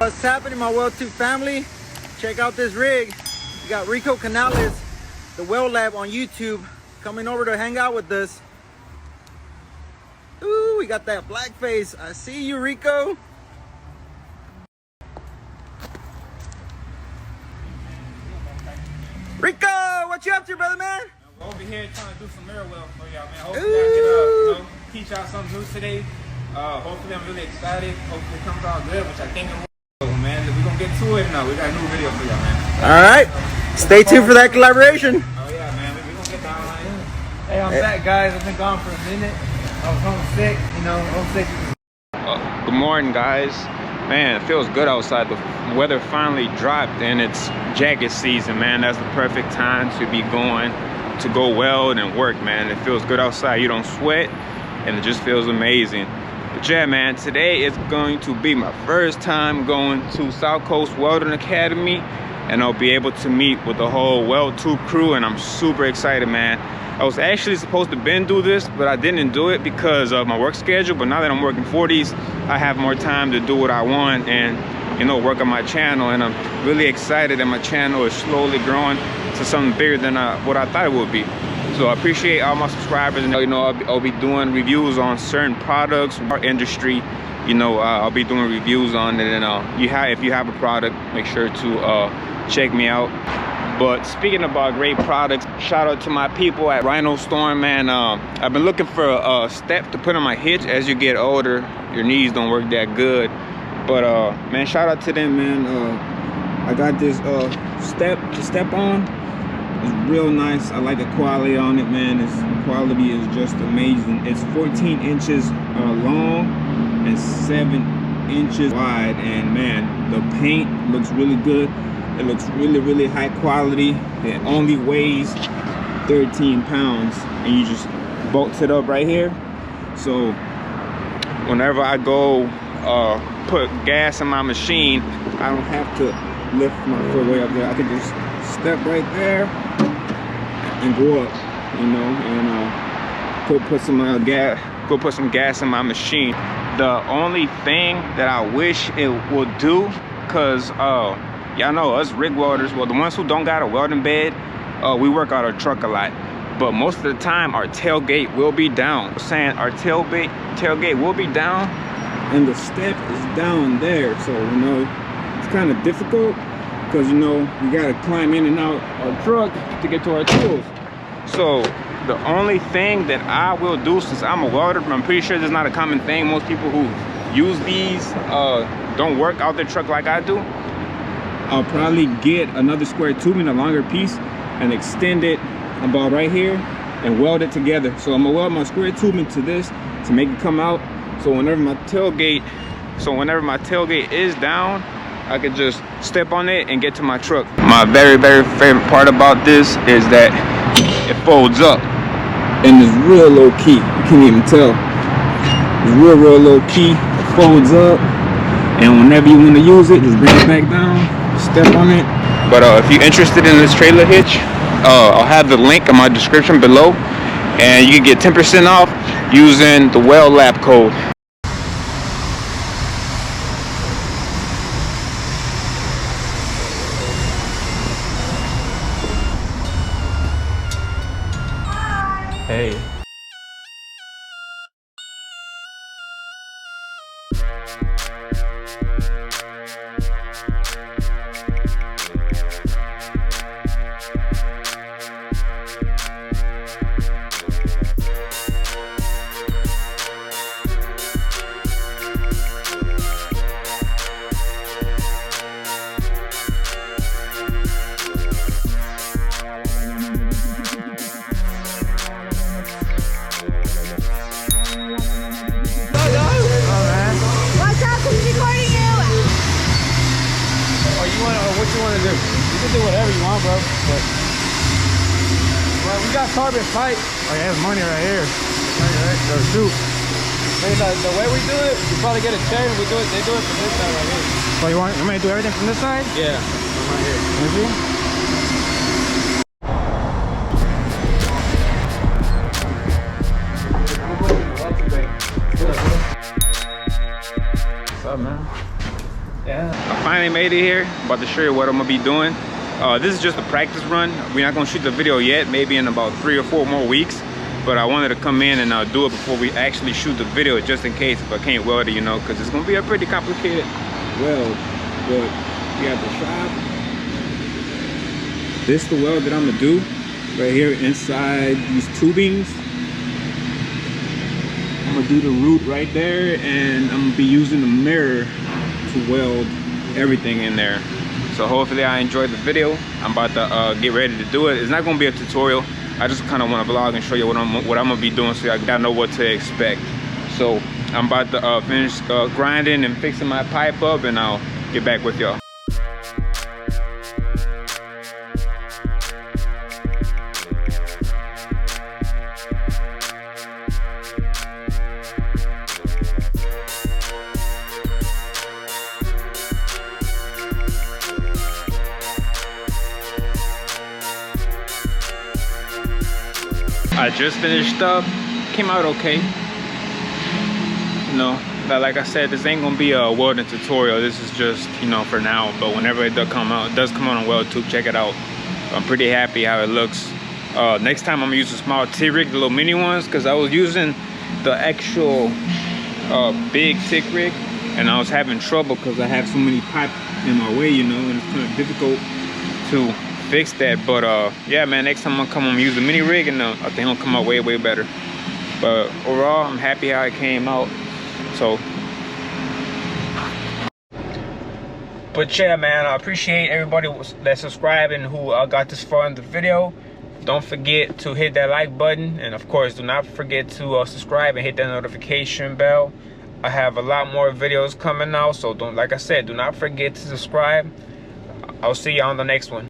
What's happening, my Weldtube family? Check out this rig. We got Rico Canales, the WeldLab on YouTube, coming over to hang out with us. Ooh, we got that black face. I see you, Rico. Rico, what you up to, brother, man? We're over here trying to do some mirror weld for y'all, man. Hopefully I can teach y'all something new today. Hopefully I'm really excited. Hopefully it comes out good, which I think it will. So, man, we're going to get to it now. We got a new video for y'all, man. All right. Stay tuned for that collaboration. Oh, yeah, man. We're going to get down like that. Hey, I'm back, guys. I've been gone for a minute. I was homesick, homesick. Good morning, guys. Man, it feels good outside. The weather finally dropped and it's jacket season, man. That's the perfect time to be going to go weld and work, man. It feels good outside. You don't sweat and it just feels amazing. But yeah, man, today is going to be my first time going to South Coast Welding Academy, and I'll be able to meet with the whole Weldtube crew, and I'm super excited, man. I was actually supposed to do this, but I didn't do it because of my work schedule. But now that I'm working 40s, I have more time to do what I want and, work on my channel. And I'm really excited that my channel is slowly growing to something bigger than what I thought it would be. So I appreciate all my subscribers, and I'll be doing reviews on certain products, our industry. I'll be doing reviews on it, and if you have a product, make sure to check me out. But speaking about great products, shout out to my people at Rhino store, man. I've been looking for a step to put on my hitch. As you get older, your knees don't work that good. But man, shout out to them, man. I got this step to step on. It's real nice. I like the quality on it, man. The quality is just amazing. It's 14 inches long and 7 inches wide, and man, the paint looks really good. It looks really, really high quality. It only weighs 13 pounds, and you just bolt it up right here. So whenever I go put gas in my machine, I don't have to lift my foot way up there. I can just step right there and go up, and put some gas in my machine. The only thing that I wish it would do, cause y'all know us rig welders, well, the ones who don't got a welding bed, we work out our truck a lot, but most of the time our tailgate will be down. I'm saying our tailgate will be down, and the step is down there. So it's kind of difficult because we gotta climb in and out our truck to get to our tools. So the only thing that I will do, since I'm a welder, but I'm pretty sure this is not a common thing, most people who use these don't work out their truck like I do. I'll probably get another square tubing, a longer piece, and extend it about right here and weld it together. So I'm gonna weld my square tubing to this to make it come out. So whenever my tailgate is down, I can just step on it and get to my truck. My very, very favorite part about this is that it folds up, and it's real low key. You can't even tell. It's real low key. It folds up, and whenever you want to use it, just bring it back down, step on it. But if you're interested in this trailer hitch, I'll have the link in my description below, and you can get 10% off using the WeldLab code. Hey. Bro, but well, we got carbon pipe. Oh, yeah, there's money right here. Right, or shoot. The way we do it, we probably get a chair and they do it from this side right here. So you want me to do everything from this side? Yeah. Right here. What's up, man? Yeah. finally made it here. I'm about to show you what I'm gonna be doing. This is just a practice run. We're not gonna shoot the video yet, maybe in about 3 or 4 more weeks. But I wanted to come in and do it before we actually shoot the video, just in case if I can't weld it, you know, because it's gonna be a pretty complicated weld. But we got the shop. This is the weld that I'm gonna do right here inside these tubings. I'm gonna do the root right there, and I'm gonna be using the mirror to weld everything in there. So hopefully I enjoyed the video. I'm about to get ready to do it. It's not gonna be a tutorial. I just kind of want to vlog and show you what I'm gonna be doing, so y'all gotta know what to expect. So I'm about to finish grinding and fixing my pipe up, and I'll get back with y'all. I just finished up, came out okay. You know, but like I said, this ain't gonna be a welding tutorial. This is just, you know, for now. But whenever it does come out on Weldtube, check it out. I'm pretty happy how it looks. Next time I'm gonna use a small T-rig, the little mini ones, because I was using the actual big tick rig, and I was having trouble because I have so many pipe in my way, you know, and it's kind of difficult to fix that. But yeah, man, next time I'm gonna use the mini rig, and I think it'll come out way better. But overall, I'm happy how it came out. So, but yeah, man, I appreciate everybody that subscribed and who got this far in the video. Don't forget to hit that like button, and of course, do not forget to subscribe and hit that notification bell. I have a lot more videos coming out, so like I said, do not forget to subscribe. I'll see you on the next one.